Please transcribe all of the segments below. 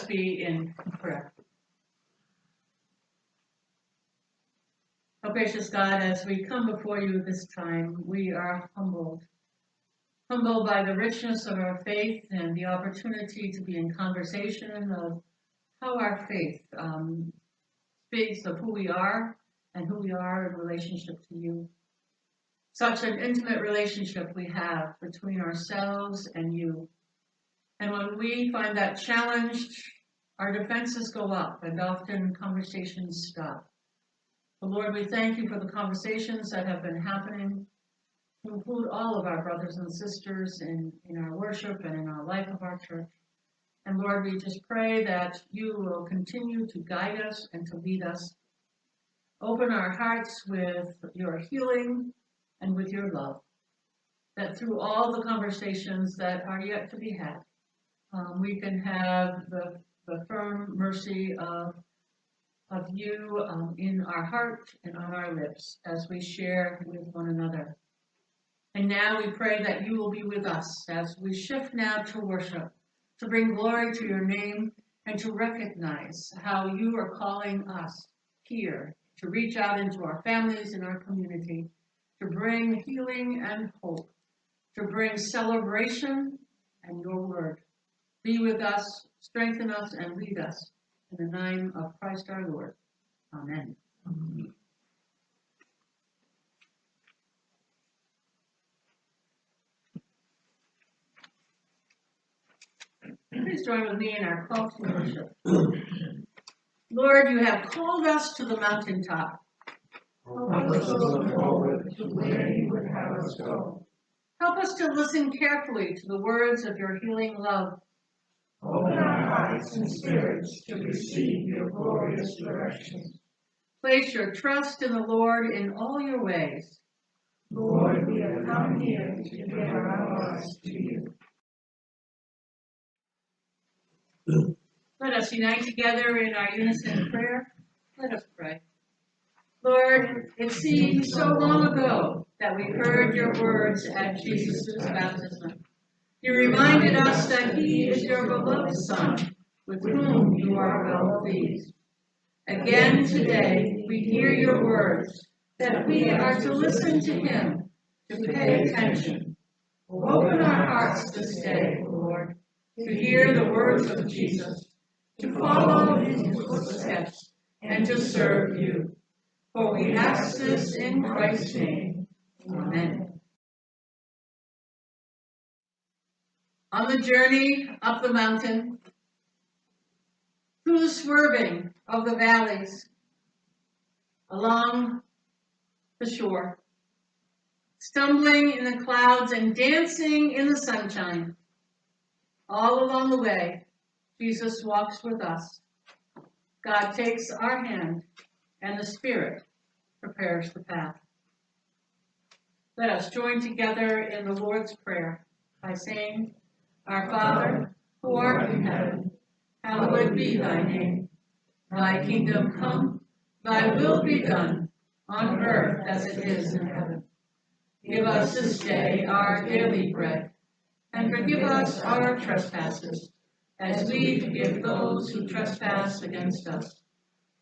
be in prayer. Oh, gracious God, as we come before you this time, we are humbled by the richness of our faith and the opportunity to be in conversation of how our faith speaks of who we are and who we are in relationship to you. Such an intimate relationship we have between ourselves and you. And when we find that challenged, our defenses go up and often conversations stop. But Lord, we thank you for the conversations that have been happening to include all of our brothers and sisters in our worship and in our life of our church. And Lord, we just pray that you will continue to guide us and to lead us. Open our hearts with your healing and with your love, that through all the conversations that are yet to be had, we can have the firm mercy of you in our heart and on our lips as we share with one another. And now we pray that you will be with us as we shift now to worship, to bring glory to your name and to recognize how you are calling us here to reach out into our families and our community, to bring healing and hope, to bring celebration and your word. Be with us, strengthen us, and lead us. In the name of Christ our Lord. Amen. Amen. Please join with me in our call to worship. Lord, you have called us to the mountaintop. Help us to look forward to where you would have us go. Help us to listen carefully to the words of your healing love. Open our hearts and spirits to receive your glorious directions. Place your trust in the Lord in all your ways. Lord, we have come here to give our lives to you. Let us unite together in our unison prayer. Let us pray. Lord, it seems so long ago that we heard your words at Jesus' baptism. You reminded us that he is your beloved Son, with whom you are well pleased. Again today, we hear your words, that we are to listen to him, to pay attention. Open our hearts this day, Lord, to hear the words of Jesus, to follow in his footsteps, and to serve you. For we ask this in Christ's name. Amen. On the journey up the mountain, through the swerving of the valleys, along the shore, stumbling in the clouds and dancing in the sunshine, all along the way, Jesus walks with us. God takes our hand, and the Spirit prepares the path. Let us join together in the Lord's Prayer by saying, Our Father, who art in heaven, hallowed be thy name. Thy kingdom come, thy will be done, on earth as it is in heaven. Give us this day our daily bread, and forgive us our trespasses, as we forgive those who trespass against us.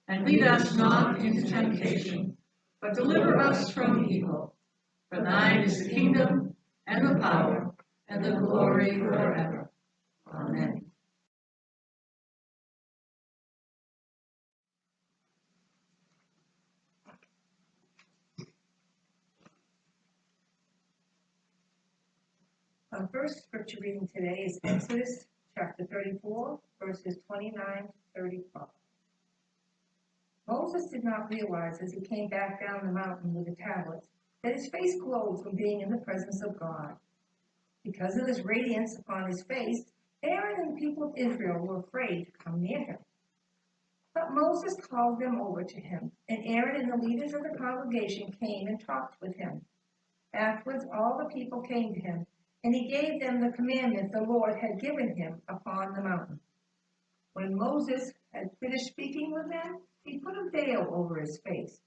And lead us not into temptation, but deliver us from evil. For thine is the kingdom, and the power, and the glory forever. Amen. Our first scripture reading today is Exodus chapter 34, verses 29 to 35. Moses did not realize as he came back down the mountain with the tablets that his face glowed from being in the presence of God. Because of this radiance upon his face, Aaron and the people of Israel were afraid to come near him. But Moses called them over to him, and Aaron and the leaders of the congregation came and talked with him. Afterwards, all the people came to him, and he gave them the commandment the Lord had given him upon the mountain. When Moses had finished speaking with them, he put a veil over his face.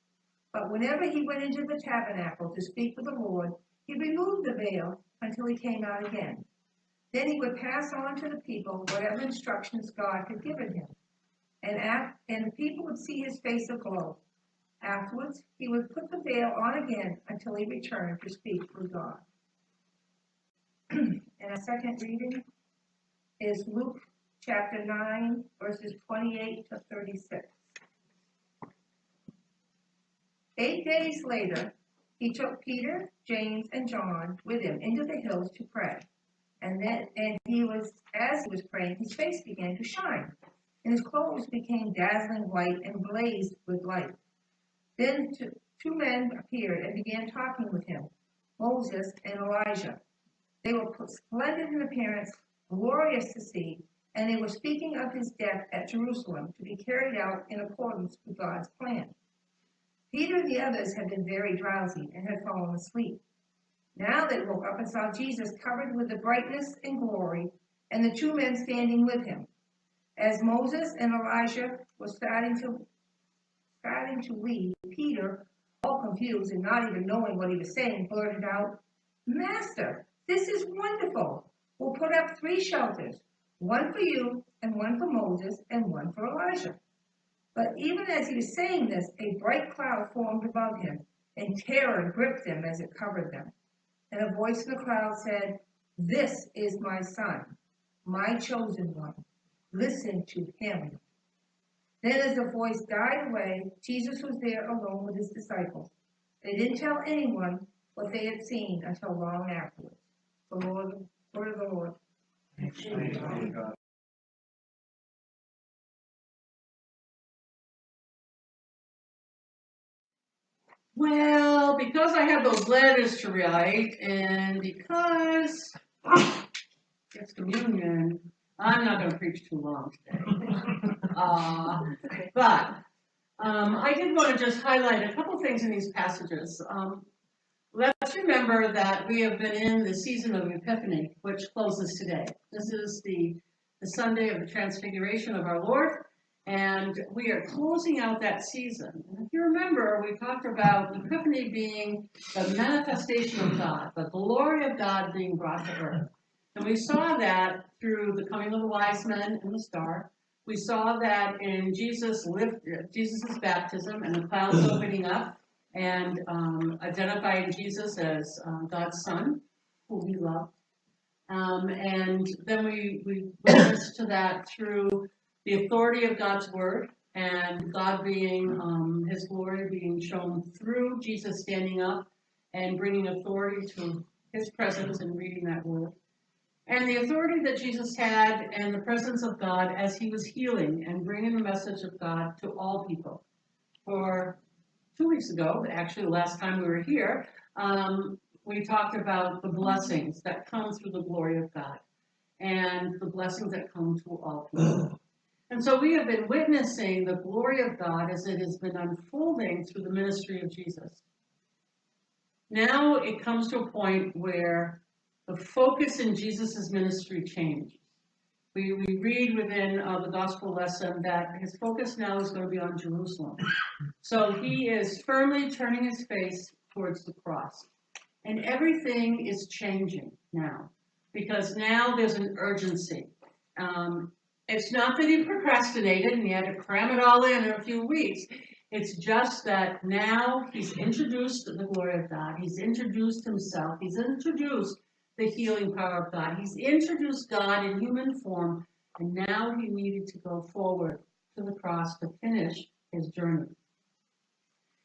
But whenever he went into the tabernacle to speak with the Lord, he removed the veil until he came out again. Then he would pass on to the people whatever instructions God had given him. And the people would see his face aglow. Afterwards, he would put the veil on again until he returned to speak with God. And our second reading is Luke chapter 9, verses 28 to 36. 8 days later, he took Peter, James, and John with him into the hills to pray. And as he was praying, his face began to shine, and his clothes became dazzling white and blazed with light. Then two men appeared and began talking with him, Moses and Elijah. They were splendid in appearance, glorious to see, and they were speaking of his death at Jerusalem to be carried out in accordance with God's plan. Peter and the others had been very drowsy and had fallen asleep. Now they woke up and saw Jesus covered with the brightness and glory, and the two men standing with him. As Moses and Elijah were starting to leave, Peter, all confused and not even knowing what he was saying, blurted out, "Master, this is wonderful. We'll put up 3 shelters, one for you, and one for Moses, and one for Elijah." But even as he was saying this, a bright cloud formed above him, and terror gripped them as it covered them. And a voice in the cloud said, "This is my son, my chosen one. Listen to him." Then as the voice died away, Jesus was there alone with his disciples. They didn't tell anyone what they had seen until long afterwards. The word of the Lord. Thanks be to God. Well, because I have those letters to write, and because it's communion, I'm not going to preach too long today. But I did want to just highlight a couple things in these passages. Let's remember that we have been in the season of Epiphany, which closes today. This is the Sunday of the Transfiguration of our Lord, and we are closing out that season. And if you remember, we talked about Epiphany being the manifestation of God, the glory of God being brought to earth. And we saw that through the coming of the wise men and the star. We saw that in Jesus' baptism and the clouds opening up and identifying Jesus as God's son, who he loved. And then we witnessed to that through the authority of God's word and God being, his glory being shown through Jesus standing up and bringing authority to his presence and reading that word. And the authority that Jesus had and the presence of God as he was healing and bringing the message of God to all people. For 2 weeks ago, actually the last time we were here, we talked about the blessings that come through the glory of God and the blessings that come to all people. And so we have been witnessing the glory of God as it has been unfolding through the ministry of Jesus. Now it comes to a point where the focus in Jesus' ministry changes. We read within the gospel lesson that his focus now is going to be on Jerusalem. So he is firmly turning his face towards the cross. And everything is changing now, because now there's an urgency. It's not that he procrastinated and he had to cram it all in a few weeks. It's just that now he's introduced the glory of God. He's introduced himself. He's introduced the healing power of God. He's introduced God in human form, and now he needed to go forward to the cross to finish his journey.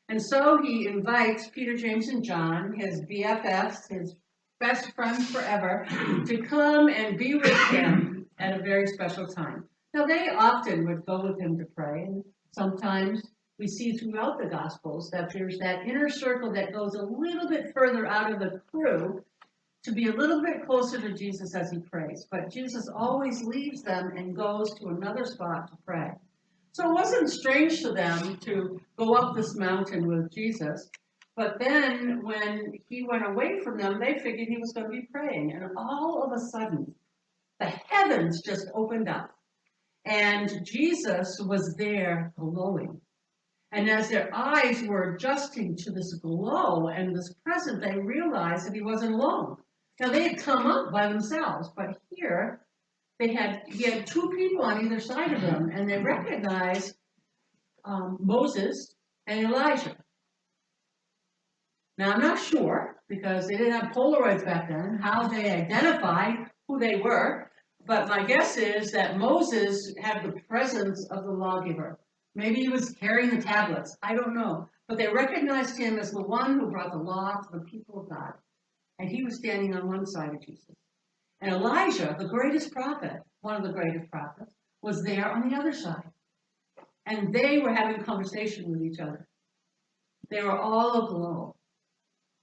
And so he invites Peter, James, and John, his BFFs, his best friends forever, to come and be with him at a very special time. Now, they often would go with him to pray, and sometimes we see throughout the Gospels that there's that inner circle that goes a little bit further out of the crew to be a little bit closer to Jesus as he prays. But Jesus always leaves them and goes to another spot to pray. So it wasn't strange to them to go up this mountain with Jesus. But then when he went away from them, they figured he was going to be praying. And all of a sudden, the heavens just opened up. And Jesus was there glowing. And as their eyes were adjusting to this glow and this presence, they realized that he wasn't alone. Now they had come up by themselves, but here he had two people on either side of them, and they recognized Moses and Elijah. Now I'm not sure, because they didn't have Polaroids back then, how they identified who they were, but my guess is that Moses had the presence of the lawgiver. Maybe he was carrying the tablets, I don't know. But they recognized him as the one who brought the law to the people of God. And he was standing on one side of Jesus. And Elijah, the greatest prophet, one of the greatest prophets, was there on the other side. And they were having a conversation with each other. They were all aglow.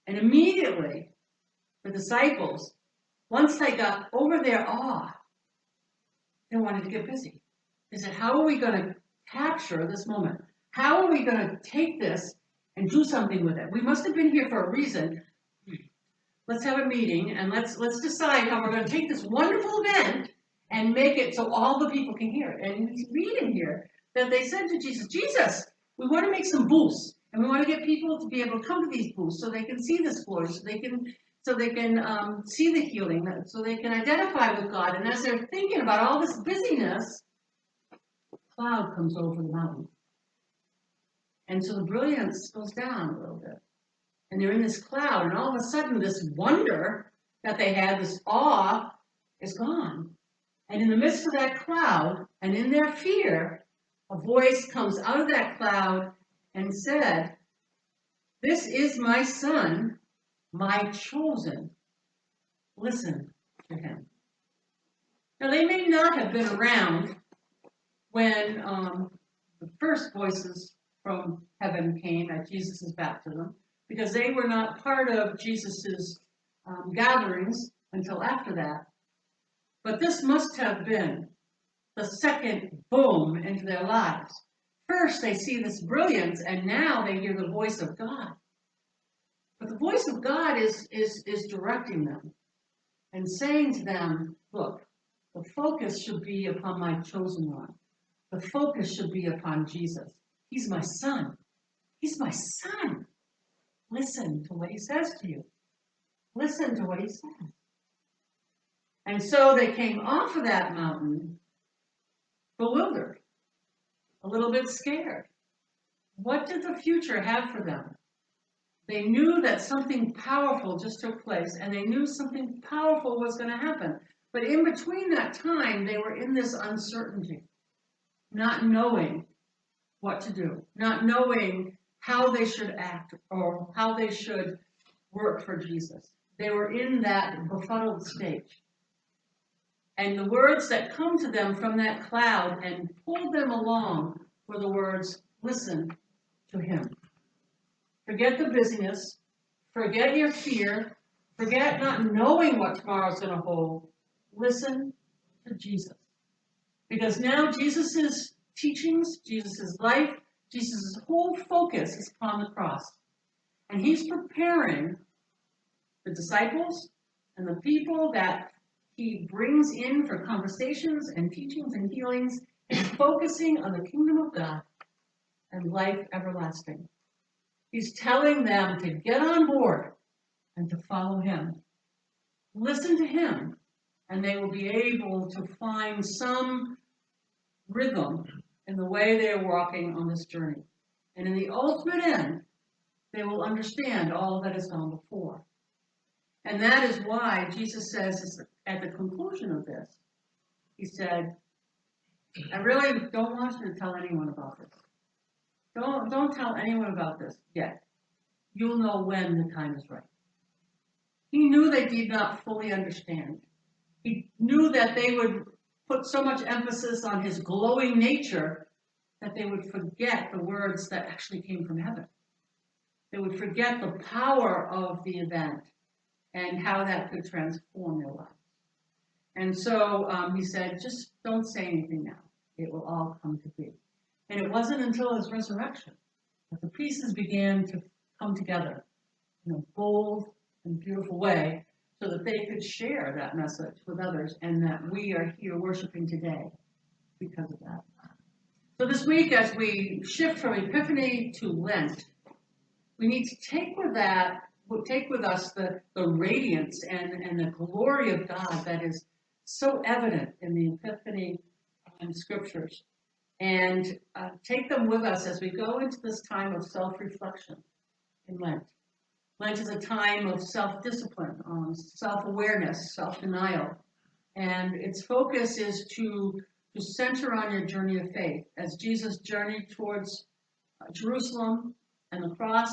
And immediately, the disciples, once they got over their awe, they wanted to get busy. They said, how are we going to capture this moment? How are we going to take this and do something with it? We must have been here for a reason. Let's have a meeting and let's decide how we're going to take this wonderful event and make it so all the people can hear it. And we read in here that they said to Jesus, Jesus, we want to make some booths, and we want to get people to be able to come to these booths so they can see this glory, so they can see the healing, so they can identify with God. And as they're thinking about all this busyness, a cloud comes over the mountain. And so the brilliance goes down a little bit. And they're in this cloud, and all of a sudden this wonder that they had, this awe, is gone. And in the midst of that cloud, and in their fear, a voice comes out of that cloud and said, this is my son, my chosen. Listen to him. Now they may not have been around when the first voices from heaven came at Jesus' baptism, because they were not part of Jesus' gatherings until after that. But this must have been the second boom into their lives. First, they see this brilliance, and now they hear the voice of God. But the voice of God is directing them and saying to them, look, the focus should be upon my chosen one. The focus should be upon Jesus. He's my son. He's my son. Listen to what he says to you. Listen to what he says. And so they came off of that mountain bewildered, a little bit scared. What did the future have for them? They knew that something powerful just took place, and they knew something powerful was going to happen. But in between that time, they were in this uncertainty, not knowing what to do, not knowing how they should act or how they should work for Jesus. They were in that befuddled stage. And the words that come to them from that cloud and pulled them along were the words, listen to him. Forget the busyness, forget your fear, forget not knowing what tomorrow's going to hold. Listen to Jesus. Because now Jesus' teachings, Jesus' life, Jesus' whole focus is upon the cross. And he's preparing the disciples and the people that he brings in for conversations and teachings and healings, and focusing on the kingdom of God and life everlasting. He's telling them to get on board and to follow him. Listen to him, and they will be able to find some rhythm in the way they're walking on this journey. And in the ultimate end, they will understand all that has gone before. And that is why Jesus says at the conclusion of this, he said, I really don't want you to tell anyone about this. Don't tell anyone about this yet. You'll know when the time is right. He knew they did not fully understand. He knew that they would put so much emphasis on his glowing nature that they would forget the words that actually came from heaven. They would forget the power of the event and how that could transform their lives. And so he said, just don't say anything now. It will all come to be. And it wasn't until his resurrection that the pieces began to come together in a bold and beautiful way so that they could share that message with others, and that we are here worshiping today because of that. So this week, as we shift from Epiphany to Lent, we need to take with that take with us the radiance and the glory of God that is so evident in the Epiphany scriptures, and take them with us as we go into this time of self-reflection in Lent. Lent is a time of self-discipline, self-awareness, self-denial, and its focus is to center on your journey of faith. As Jesus journeyed towards Jerusalem and the cross,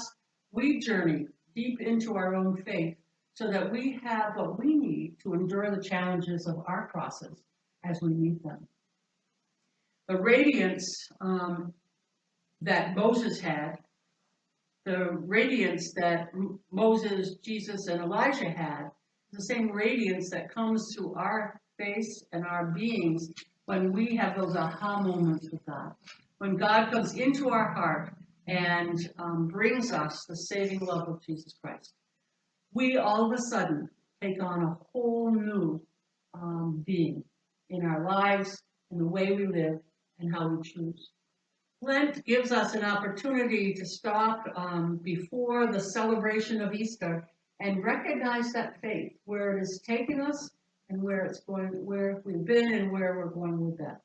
we journey deep into our own faith so that we have what we need to endure the challenges of our crosses as we meet them. The radiance that Moses had, the radiance that Moses, Jesus, and Elijah had, the same radiance that comes through our face and our beings when we have those aha moments with God. When God comes into our heart and brings us the saving love of Jesus Christ, we all of a sudden take on a whole new being in our lives, in the way we live, and how we choose. Lent gives us an opportunity to stop before the celebration of Easter and recognize that faith, where it has taken us and where it's going, where we've been and where we're going with that.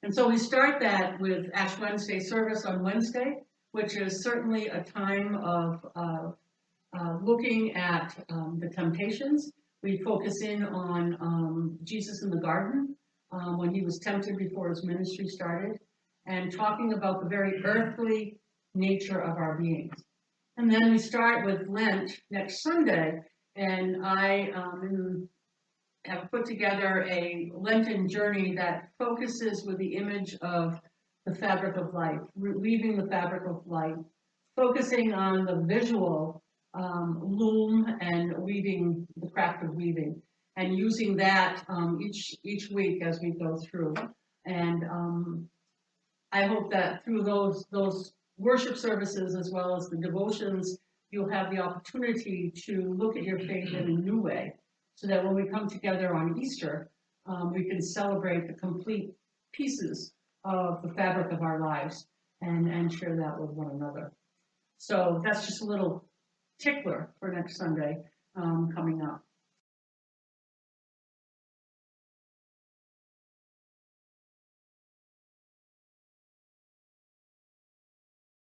And so we start that with Ash Wednesday service on Wednesday, which is certainly a time of looking at the temptations. We focus in on Jesus in the garden when he was tempted before his ministry started, and talking about the very earthly nature of our beings. And then we start with Lent next Sunday, and I have put together a Lenten journey that focuses with the image of the fabric of life, weaving the fabric of life, focusing on the visual loom and weaving, the craft of weaving, and using that each week as we go through. And I hope that through those worship services as well as the devotions, you'll have the opportunity to look at your faith in a new way, so that when we come together on Easter, we can celebrate the complete pieces of the fabric of our lives and share that with one another. So that's just a little tickler for next Sunday coming up.